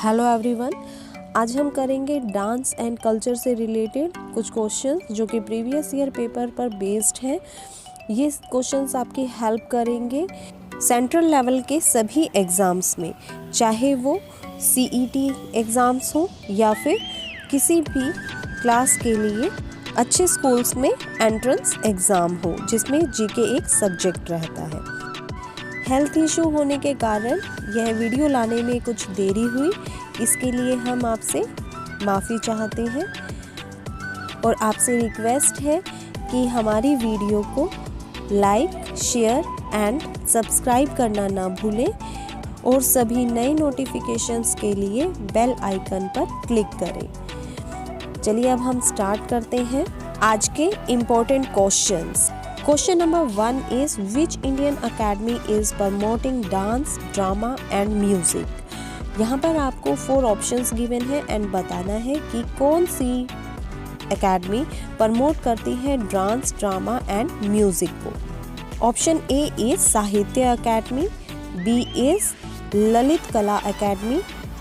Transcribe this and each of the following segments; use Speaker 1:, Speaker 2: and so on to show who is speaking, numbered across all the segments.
Speaker 1: Hello everyone, आज हम करेंगे डांस एंड कल्चर से रिलेटेड कुछ क्वेश्चंस जो कि प्रीवियस ईयर पेपर पर बेस्ड हैं। ये क्वेश्चंस आपकी हेल्प करेंगे सेंट्रल लेवल के सभी एग्ज़ाम्स में, चाहे वो सीईटी एग्ज़ाम्स हो या फिर किसी भी क्लास के लिए अच्छे स्कूल्स में एंट्रेंस एग्ज़ाम हो जिसमें जीके एक सब्जेक्ट रहता है। हेल्थ इशू होने के कारण यह वीडियो लाने में कुछ देरी हुई, इसके लिए हम आपसे माफ़ी चाहते हैं और आपसे रिक्वेस्ट है कि हमारी वीडियो को लाइक, शेयर एंड सब्सक्राइब करना ना भूलें और सभी नए नोटिफिकेशंस के लिए बेल आइकन पर क्लिक करें। चलिए अब हम स्टार्ट करते हैं आज के important questions. Question number 1 is which Indian Academy is promoting dance, drama and music? यहाँ पर आपको 4 ऑप्शंस गिवन है एंड बताना है कि कौन सी एकेडमी प्रमोट करती है डांस, ड्रामा एंड म्यूजिक को। Option A is Sahitya academy, B is Lalit Kala academy,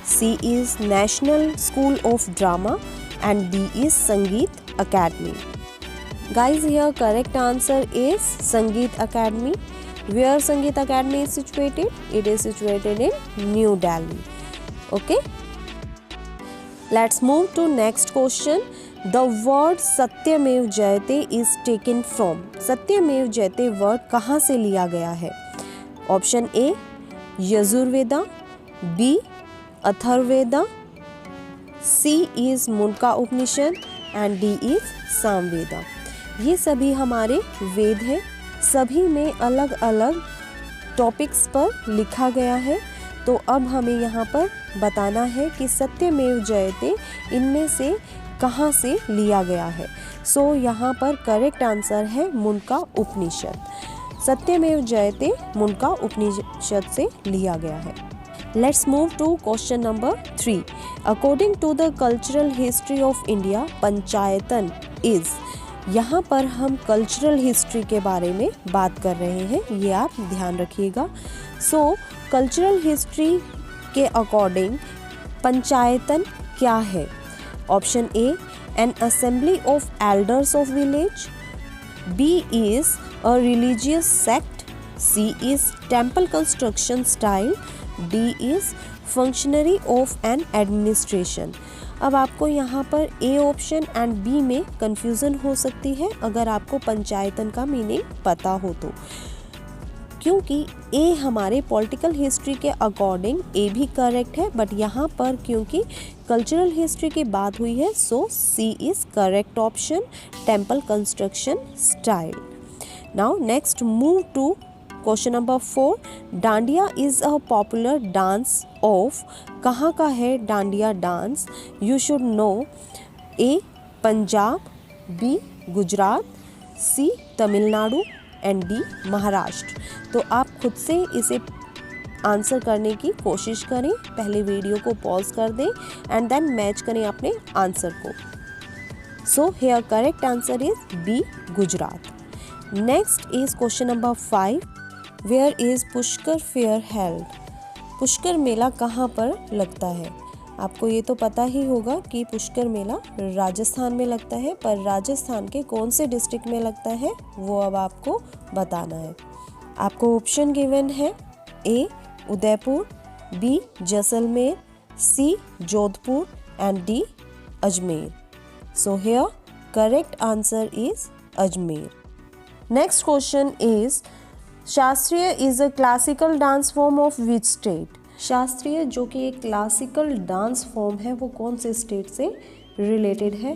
Speaker 1: C is national school of drama and D is Sangeet academy. Guys, here correct answer is Sangeet Academy. Where Sangeet Academy is situated? It is situated in New Delhi. Okay. Let's move to next question. The word Satyamev Jayate is taken from. Satyamev Jayate word कहाँ से लिया गया है? Option A Yajurveda, B Atharvaveda, C is Mundka Upanishad and D is Samaveda. ये सभी हमारे वेद हैं, सभी में अलग अलग टॉपिक्स पर लिखा गया है। तो अब हमें यहाँ पर बताना है कि सत्यमेव जयते इनमें से कहाँ से लिया गया है। सो यहाँ पर करेक्ट आंसर है मुंडका उपनिषद। सत्यमेव जयते मुंडका उपनिषद से लिया गया है। Let's move to question number 3। According to the cultural history of India, Panchayatana is. यहाँ पर हम कल्चरल हिस्ट्री के बारे में बात कर रहे हैं, ये आप ध्यान रखिएगा। सो कल्चरल हिस्ट्री के अकॉर्डिंग पंचायतन क्या है? Option A an assembly of elders of village, B is a religious sect, C is temple construction style, D is functionary of an administration. अब आपको यहाँ पर ए ऑप्शन एंड बी में confusion हो सकती है अगर आपको पंचायतन का मीनिंग पता हो तो, क्योंकि ए हमारे पॉलिटिकल हिस्ट्री के अकॉर्डिंग ए भी करेक्ट है, बट यहाँ पर क्योंकि कल्चरल हिस्ट्री की बात हुई है so C is correct option, temple construction style. Now next move to question number 4। Dandiya is a popular dance of. कहाँ का है Dandiya dance? You should know. A Punjab, B Gujarat, C Tamil Nadu and D Maharashtra. तो आप खुद से इसे आंसर करने की कोशिश करें, पहले वीडियो को पॉज कर दें एंड देन मैच करें अपने आंसर को। So here correct answer is B Gujarat. Next is question number 5। Where is Pushkar fair held? Pushkar मेला कहाँ पर लगता है? आपको ये तो पता ही होगा कि पुष्कर मेला राजस्थान में लगता है, पर राजस्थान के कौन से डिस्ट्रिक्ट में लगता है वो अब आपको बताना है। आपको ऑप्शन गिवन है A Udaipur, B Jaisalmer, C Jodhpur and D Ajmer. So here correct answer is Ajmer. Next question is शास्त्रीय is a classical dance form of which state? शास्त्रीय जो कि एक क्लासिकल डांस फॉर्म है वो कौन से स्टेट से रिलेटेड है?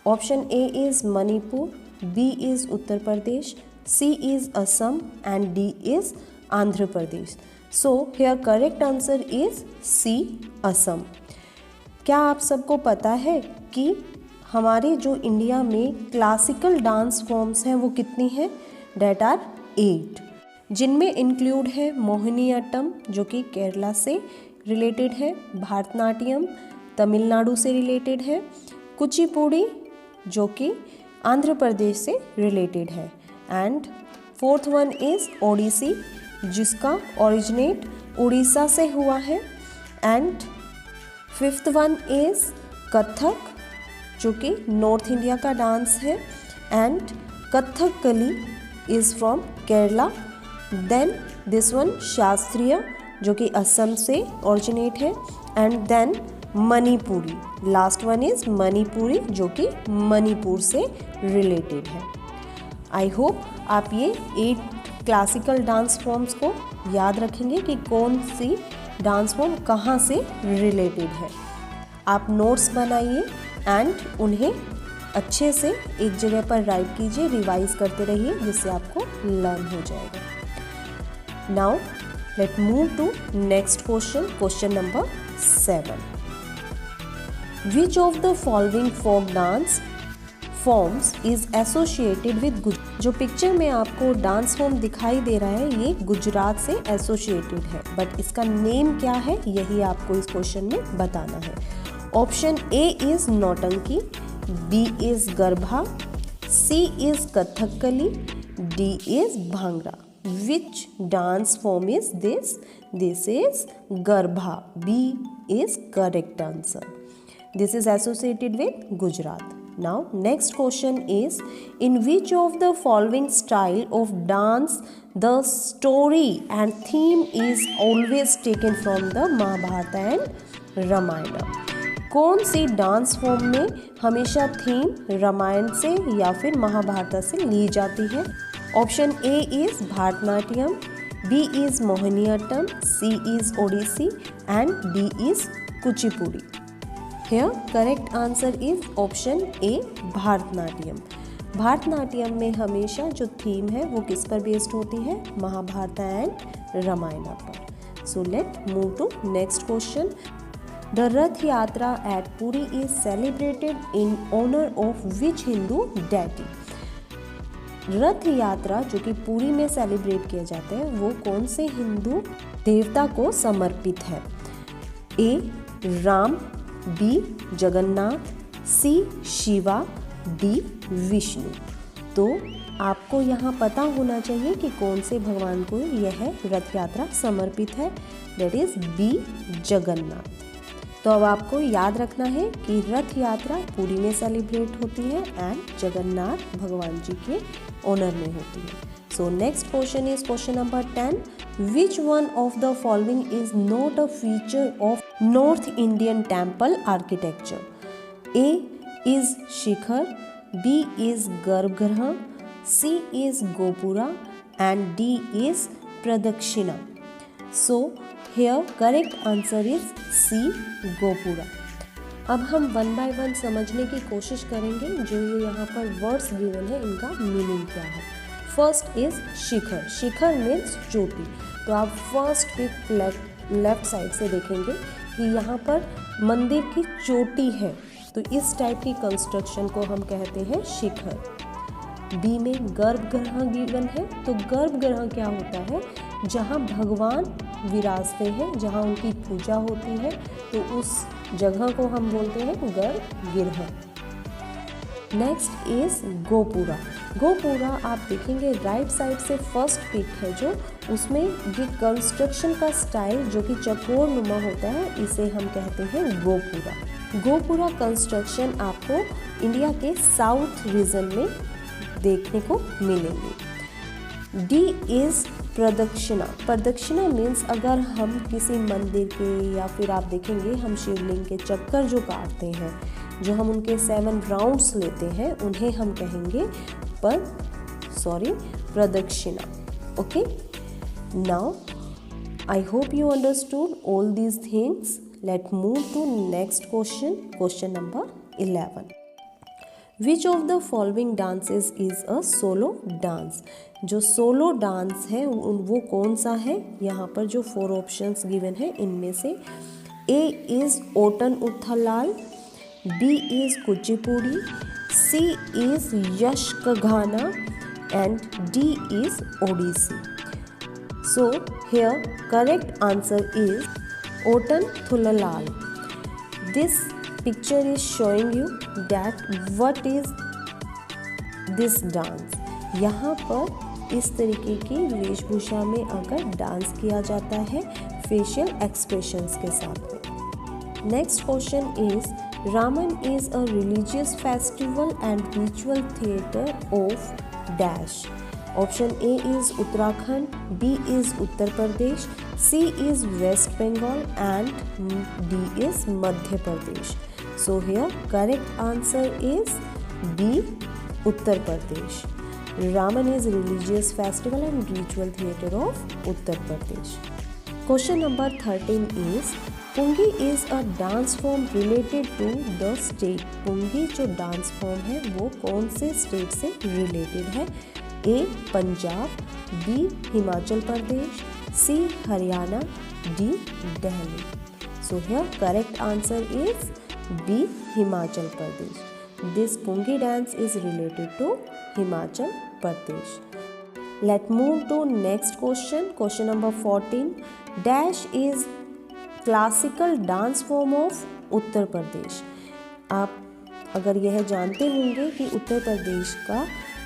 Speaker 1: Option A is Manipur, B is Uttar Pradesh, C is Assam and D is Andhra Pradesh. So here correct answer is C Assam. क्या आप सबको पता है कि हमारे जो इंडिया में क्लासिकल डांस फॉर्म्स हैं वो कितनी हैं? डेट आर 8, जिनमें इंक्लूड है मोहिनीअट्टम जो कि केरला से रिलेटेड है, भारतनाट्यम तमिलनाडु से रिलेटेड है, कुचिपुड़ी जो कि आंध्र प्रदेश से रिलेटेड है, and fourth one is Odissi जिसका ओरिजिनेट उड़ीसा से हुआ है, and fifth one is Kathak, जो कि नॉर्थ इंडिया का डांस है, and Kathakali is from Kerala. Then this one शास्त्रीय, जो कि असम से ओरिजिनेट है, and then Manipuri, last one is Manipuri, जो कि मणिपुर से रिलेटेड है। आई होप आप ये 8 क्लासिकल डांस फॉर्म्स को याद रखेंगे कि कौन सी डांस फॉर्म कहाँ से रिलेटेड है। आप नोट्स बनाइए एंड उन्हें अच्छे से एक जगह पर राइट कीजिए, रिवाइज करते रहिए, जिससे आपको लर्न हो जाएगा। Now let move to next question, question number 7। Which of the following folk dance forms is associated with Gujarat? जो पिक्चर में आपको डांस फॉर्म दिखाई दे रहा है, ये गुजरात से एसोसिएटेड है, बट इसका नेम क्या है यही आपको इस क्वेश्चन में बताना है। Option A is Nautanki, B is Garba, C is Kathakali, D is Bhangra. Which dance form is this? This is Garba. B is correct answer. This is associated with Gujarat. Now next question is, in which of the following style of dance the story and theme is always taken from the Mahabharata and Ramayana? कौन सी dance form में हमेशा theme Ramayan से या फिर महाभारत से ली जाती है? Option A is Bharatanatyam, B is Mohiniattam, C is Odissi and D is Kuchipudi. Here correct answer is option A Bharatanatyam. Bharatanatyam में हमेशा जो थीम है वो किस पर बेस्ड होती है? महाभारत एंड रामायण पर। So let move to next question. The Rath Yatra at Puri is celebrated in honour of which Hindu deity? Rath Yatra जो कि पुरी में सेलिब्रेट किया जाता है वो कौन से हिंदू देवता को समर्पित है? ए राम, बी जगन्नाथ, सी शिवा, डी विष्णु। तो आपको यहाँ पता होना चाहिए कि कौन से भगवान को यह रथ यात्रा समर्पित है। That is B Jagannath. तो अब आपको याद रखना है कि रथ यात्रा पुरी में सेलिब्रेट होती है एंड जगन्नाथ भगवान जी के ऑनर में होती है। So next question is question number 10। Which one of the following is not a feature of north Indian temple architecture? A is shikhara, B is garbhagriha, C is gopura and D is pradakshina. So here correct answer is C gopura. अब हम one by one समझने की कोशिश करेंगे जो ये यहाँ पर वर्ड्स गिवन है इनका मीनिंग क्या है। First is Shikhar. Shikhar means चोटी। तो आप फर्स्ट पिक लेफ्ट साइड से देखेंगे कि यहाँ पर मंदिर की चोटी है, तो इस टाइप की कंस्ट्रक्शन को हम कहते हैं शिखर। बी में गर्भगृह गिवन है, तो गर्भगृह क्या होता है? जहाँ भगवान विराजते हैं, जहाँ उनकी पूजा होती है, तो उस जगह को हम बोलते हैं गर्भगृह। Next is गोपुरा। गोपुरा आप देखेंगे राइट साइड से फर्स्ट पिक है जो, उसमें ये कंस्ट्रक्शन का स्टाइल जो कि चकोर नुमा होता है, इसे हम कहते हैं गोपुरा। गोपुरा कंस्ट्रक्शन आपको इंडिया के साउथ रीजन में देखने को मिलेंगे। डी इज प्रदक्षिणा। प्रदक्षिणा मीन्स अगर हम किसी मंदिर के या फिर आप देखेंगे हम शिवलिंग के चक्कर जो काटते हैं, जो हम उनके 7 राउंड्स लेते हैं, उन्हें हम कहेंगे प्रदक्षिणा। Okay, now I hope you understood all these things. Let move to next question, question number 11। Which of the following dances is a solo dance? जो सोलो डांस है वो कौन सा है? यहाँ पर जो 4 ऑप्शंस गिवन है इनमें से A is Ottan Thullal, B is Kuchipudi, C is Yakshagana and D is Odissi. So here correct answer is Ottan Thullal. This picture is showing you that what is this dance। यहाँ पर इस तरीके की वेशभूषा में अगर डांस किया जाता है फेशियल एक्सप्रेशंस के साथ में। Next question is, Raman is a religious festival and ritual theatre of dash. Option A is Uttarakhand, B is Uttar Pradesh, C is West Bengal and D is Madhya Pradesh. So here correct answer is B, Uttar Pradesh. Raman is a religious festival and ritual theatre of Uttar Pradesh. Question number 13 is, पुंगी is a dance form related to the state. पुंगी जो dance form है वो कौन से state से related है? A Punjab, B Himachal Pradesh, C Haryana, D Delhi. So here correct answer is B Himachal Pradesh. This Pungi dance is related to Himachal Pradesh. Let's move to next question. Question number 14. Dash is classical dance form of Uttar Pradesh. आप अगर यह जानते होंगे कि उत्तर प्रदेश का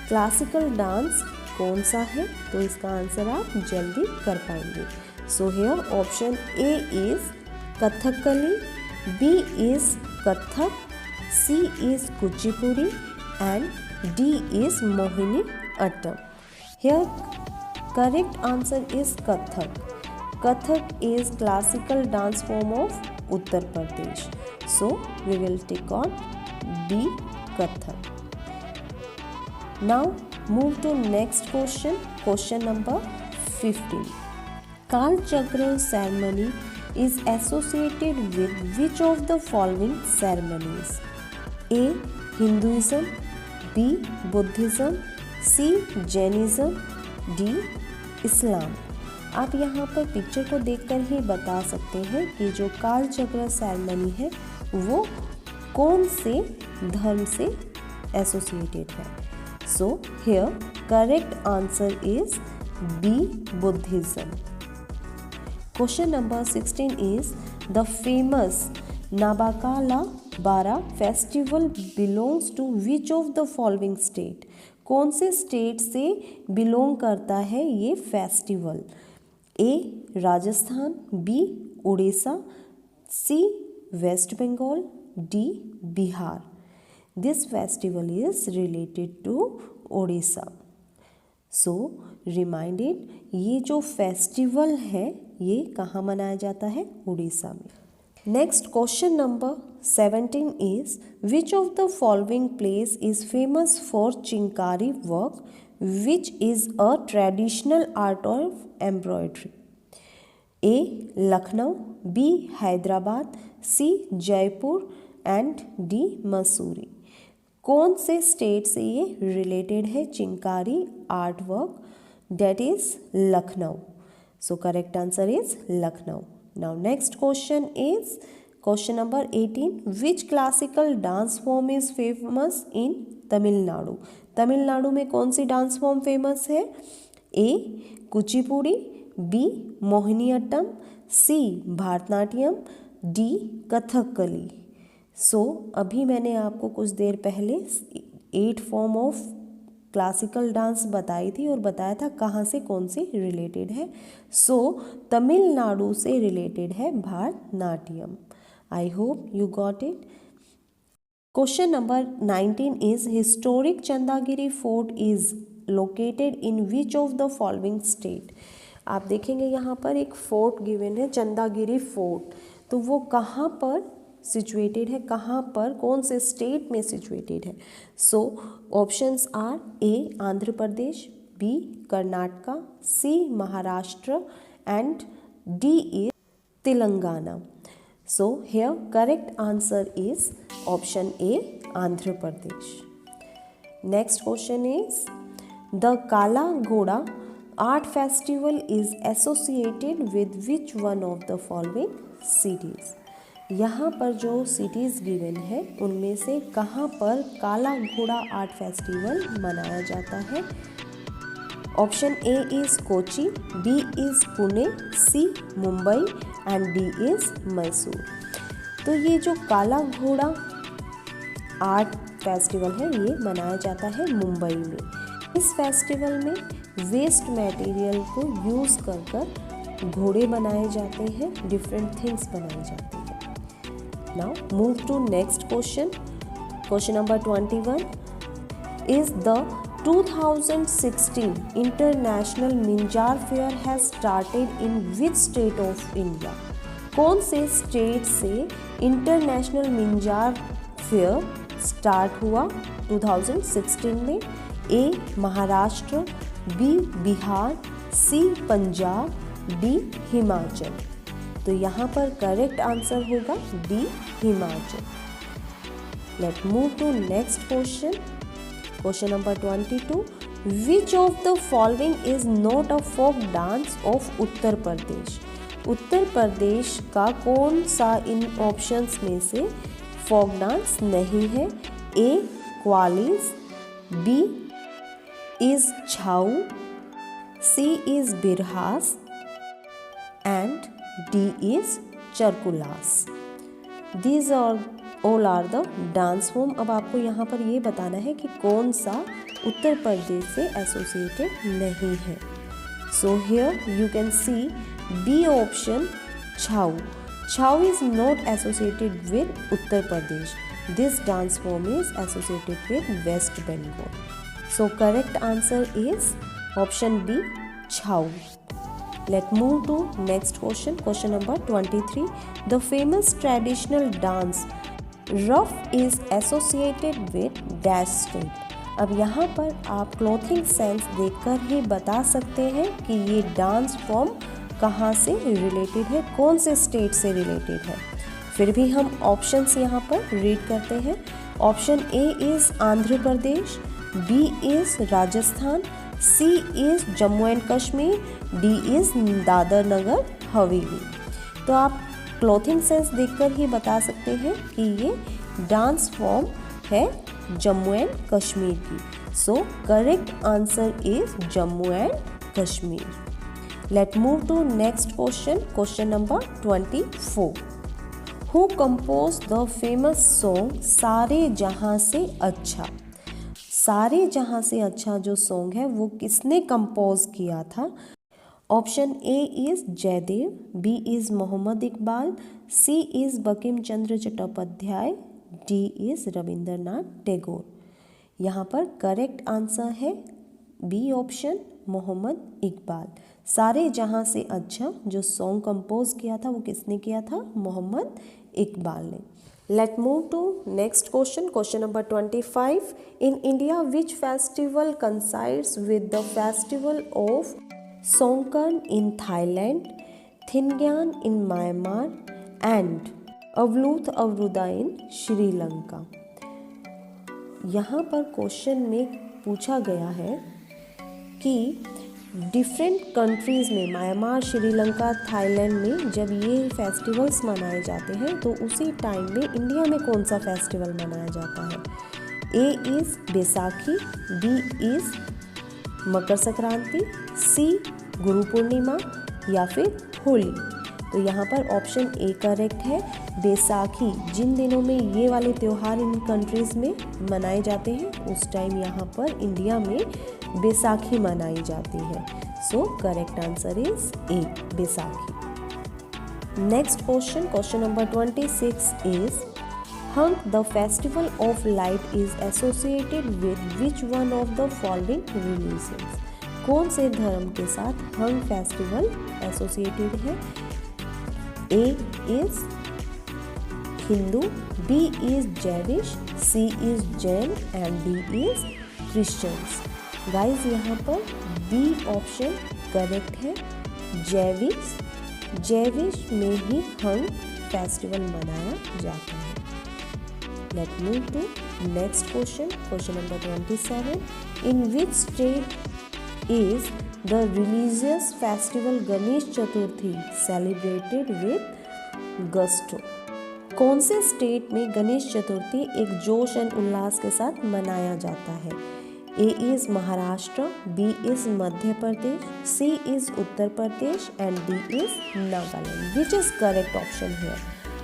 Speaker 1: classical dance कौन सा है तो इसका आंसर आप जल्दी कर पाएंगे. So here option A is Kathakali, B is Kathak, C is Kuchipudi and D is Mohini Attam. Here correct answer is Kathak. Kathak is classical dance form of Uttar Pradesh. So we will tick on B, Kathak. Now move to next question. Question number 15. Kal Chakra ceremony is associated with which of the following ceremonies? A. Hinduism, B. Buddhism, C. Jainism, D. Islam. आप यहाँ पर picture को देखकर ही बता सकते हैं कि जो काल चक्र सेरेमनी है वो कौन से धर्म से एसोसिएटेड है. So here correct answer is B, Buddhism. Question number 16 is, the famous Nabakala Bara festival belongs to which of the following state? कौन से स्टेट से बिलोंग करता है ये festival? A Rajasthan, B Orissa, C West Bengal, D Bihar. This festival is related to Orissa. So reminded, ये जो festival है ये कहाँ मनाया जाता है? उड़ीसा में. Next question number 17 is, which of the following place is famous for chikankari work which is a traditional art of embroidery? A Lucknow, B Hyderabad, C Jaipur and D Mussoorie. कौन से स्टेट से ये रिलेटेड है chikankari art work? That is Lucknow. So correct answer is Lucknow. Now next question is question number 18. Which classical dance form is famous in Tamil Nadu? Tamil Nadu में कौन सी dance form famous है? ए Kuchipudi, B Mohiniyattam, सी Bharatanatyam, D Kathakali. सो अभी मैंने आपको कुछ देर पहले 8 फॉर्म ऑफ क्लासिकल डांस बताई थी और बताया था कहाँ से कौन से रिलेटेड है. सो तमिलनाडु से रिलेटेड है Bharatanatyam. I hope you got it. Question number 19 is, historic Chandragiri fort is located in which of the following state? आप देखेंगे यहाँ पर एक फोर्ट गिवन है, चंदागिरी फोर्ट. तो वो कहाँ पर सिचुएटेड है, कहाँ पर, कौन से स्टेट में सिचुएटेड है? So options are A Andhra Pradesh, B Karnataka, C Maharashtra and D is Telangana. So here correct answer is option A Andhra Pradesh. Next question is, the Kala Ghoda art festival is associated with which one of the following cities? यहाँ पर जो cities given है उनमें से कहाँ पर काला Ghoda art festival मनाया जाता है? Option A is Kochi, B is Pune, C Mumbai and D is Mysore. तो ये जो काला घोड़ा आर्ट फेस्टिवल है ये मनाया जाता है मुंबई में. इस फेस्टिवल में वेस्ट मटेरियल को यूज़ कर घोड़े बनाए जाते हैं, डिफरेंट थिंग्स बनाई जाती हैं. Now move to next question. Question number 21 is the 2016 International Minjar Fair has started in which state of India? कौन से स्टेट से इंटरनेशनल मिंजार फेयर स्टार्ट हुआ 2016 में? A Maharashtra, B Bihar, C Punjab, D Himachal. तो यहाँ पर करेक्ट आंसर होगा D Himachal. Let move to next question. Question number 22 which of the following is not a folk dance of Uttar Pradesh? Uttar Pradesh का कौन सा इन ऑप्शंस में से फोक डांस नहीं है? ए क्वालीज, B is Chhau, C is बिरहास एंड डी इज चरकुलास। These all are the dance form. अब आपको यहाँ पर ये बताना है कि कौन सा उत्तर प्रदेश से एसोसिएटेड नहीं है। So here you can see B option Chhau. Chhau is not associated with Uttar Pradesh. This dance form is associated with West Bengal. So correct answer is option B, Chhau. Let's move to next question. Question number 23. The famous traditional dance Rough is associated with dash state. अब यहाँ पर आप clothing sense देखकर ही बता सकते हैं कि ये डांस फॉर्म कहाँ से रिलेटेड है, कौन से स्टेट से रिलेटेड है। फिर भी हम ऑप्शंस यहाँ पर रीड करते हैं। Option A is Andhra Pradesh, B is Rajasthan, C is Jammu and Kashmir, D is Dadra Nagar Haveli. तो आप क्लोथिंग सेंस देखकर ही बता सकते हैं कि ये डांस फॉर्म है जम्मू एंड कश्मीर की। सो correct answer is Jammu and Kashmir. Let's move to next question. Question number 24. Who composed the famous song सारे जहाँ से अच्छा? सारे जहाँ से अच्छा जो सॉन्ग है वो किसने कंपोज किया था? Option A is Jayadev, B is Mohammad Iqbal, C is Bankim Chandra Chattopadhyay, D is Rabindranath Tagore. यहाँ पर करेक्ट आंसर है बी ऑप्शन मोहम्मद इकबाल। सारे जहाँ से अच्छा जो सॉन्ग कंपोज किया था वो किसने किया था? मोहम्मद इकबाल ने। Let move to next question. Question number 25। In India which festival coincides with the festival of Songkran in Thailand, Thingyan in Myanmar and Aluth Avurudda in Sri Lanka. यहाँ पर क्वेश्चन में पूछा गया है कि डिफरेंट कंट्रीज़ में म्यांमार, श्रीलंका, थाईलैंड में जब ये फेस्टिवल्स मनाए जाते हैं तो उसी टाइम में इंडिया में कौन सा फेस्टिवल मनाया जाता है? A is Baisakhi, B is Makar Sankranti, C Guru Purnima या फिर होली। तो यहाँ पर ऑप्शन ए करेक्ट है। बैसाखी जिन दिनों में ये वाले त्यौहार इन कंट्रीज़ में मनाए जाते हैं उस टाइम यहाँ पर इंडिया में बैसाखी मनाई जाती है। So correct answer is A Baisakhi. Next question, question number 26 is Hanukkah the festival of light is associated with which one of the following religions? कौन से धर्म के साथ हंक फेस्टिवल एसोसिएटेड है? A is Hindu, B is Jewish, C is Jain and D is Christians. Guys यहाँ पर B option correct है। जैविश में ही हंक फेस्टिवल मनाया जाता है। Let move to next question, question number 27। In which state is the religious festival Ganesh Chaturthi celebrated with gusto? कौन से state में गणेश चतुर्थी एक जोश एंड उल्लास के साथ मनाया जाता है? A is Maharashtra, B is Madhya Pradesh, C is Uttar Pradesh and D is Nagaland. Which is correct option है?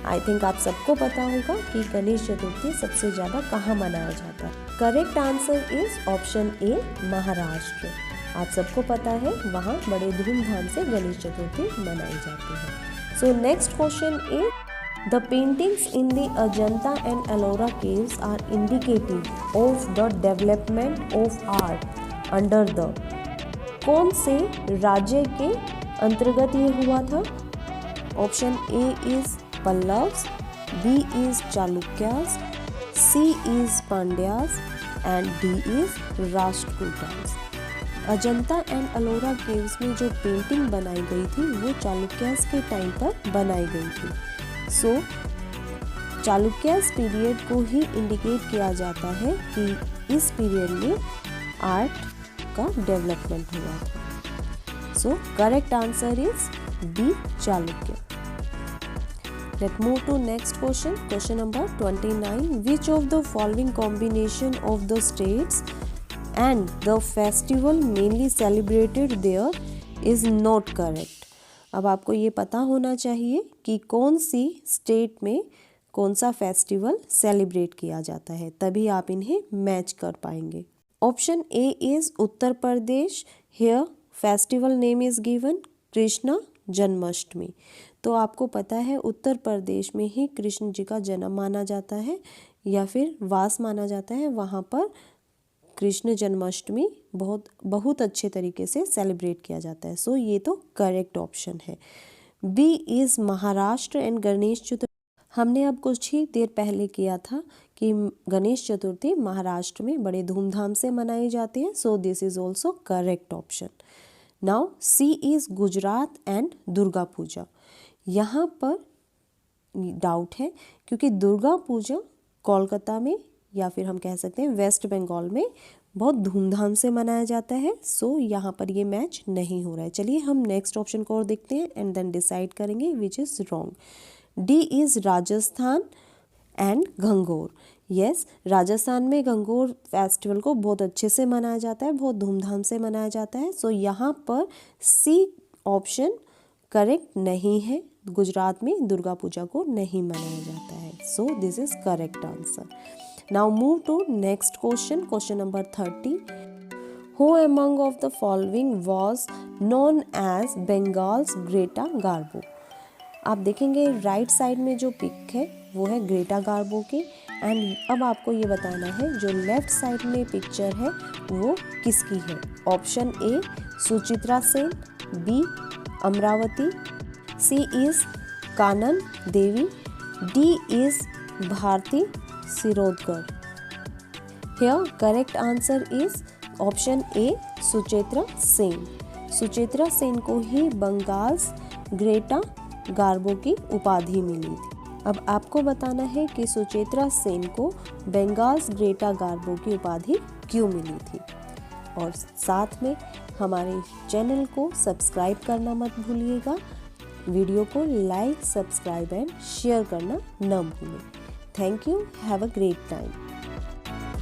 Speaker 1: आई थिंक आप सबको पता होगा कि गणेश चतुर्थी सबसे ज़्यादा कहाँ मनाया जाता है। Correct answer is option A Maharashtra. आप सबको पता है वहाँ बड़े धूमधाम से गणेश चतुर्थी मनाई जाती है। So next question is The paintings in the Ajanta and Ellora caves are indicative of the development of art under the कौन से राज्य के अंतर्गत ये हुआ था? Option A is Pallavas, B is Chalukyas, C is Pandyas and D is Rashtrakutas. Ajanta and Ellora caves में जो पेंटिंग बनाई गई थी वो चालुक्यास के टाइम पर बनाई गई थी। सो चालुक्यास पीरियड को ही इंडिकेट किया जाता है कि इस पीरियड में आर्ट का डेवलपमेंट हुआ था। So correct answer is B Chalukya. Let's move to next question. Question number 29. Which of the following combination of the states and the festival mainly celebrated there is not correct? अब आपको ये पता होना चाहिए कि कौन सी स्टेट में कौन सा फेस्टिवल सेलिब्रेट किया जाता है, तभी आप इन्हें मैच कर पाएंगे। Option A is Uttar Pradesh. Here festival name is given Krishna Janmashtami. तो आपको पता है उत्तर प्रदेश में ही कृष्ण जी का जन्म माना जाता है या फिर वास माना जाता है, वहाँ पर कृष्ण जन्माष्टमी बहुत अच्छे तरीके से सेलिब्रेट किया जाता है। सो ये तो करेक्ट ऑप्शन है। B is Maharashtra and Ganesh Chaturthi. हमने अब कुछ ही देर पहले किया था कि गणेश चतुर्थी महाराष्ट्र में बड़े धूमधाम से मनाई जाती है। So this is also correct option. Now C is Gujarat and Durga Puja. यहाँ पर डाउट है क्योंकि दुर्गा पूजा कोलकाता में या फिर हम कह सकते हैं वेस्ट बंगाल में बहुत धूमधाम से मनाया जाता है। सो यहाँ पर ये मैच नहीं हो रहा है। चलिए हम नेक्स्ट ऑप्शन को और देखते हैं एंड देन डिसाइड करेंगे which is wrong. D is Rajasthan and Gangaur. Yes, Rajasthan में गंगोर फेस्टिवल को बहुत अच्छे से मनाया जाता है, बहुत धूमधाम से मनाया जाता है। सो यहाँ पर सी ऑप्शन करेक्ट नहीं है। गुजरात में दुर्गा पूजा को नहीं मनाया जाता है। So this is correct answer. Now move to next question, question number 30। Who among of the following was known as Bengal's Greta Garbo? आप देखेंगे राइट साइड में जो पिक है वो है ग्रेटा गार्बो की। एंड अब आपको ये बताना है जो लेफ्ट साइड में पिक्चर है वो किसकी है। Option A Suchitra Sen, B Amravati, C is Kanan Devi, D is Bharati Shirodkar. Here correct answer is option A Suchitra Sen. Suchitra Sen को ही बंगाल्स ग्रेटा गार्बो की उपाधि मिली थी। अब आपको बताना है कि सुचित्रा सेन को बंगाल्स ग्रेटा गार्बो की उपाधि क्यों मिली थी। और साथ में हमारे चैनल को सब्सक्राइब करना मत भूलिएगा। वीडियो को लाइक, सब्सक्राइब एंड शेयर करना न भूलें। Thank you. Have a great time.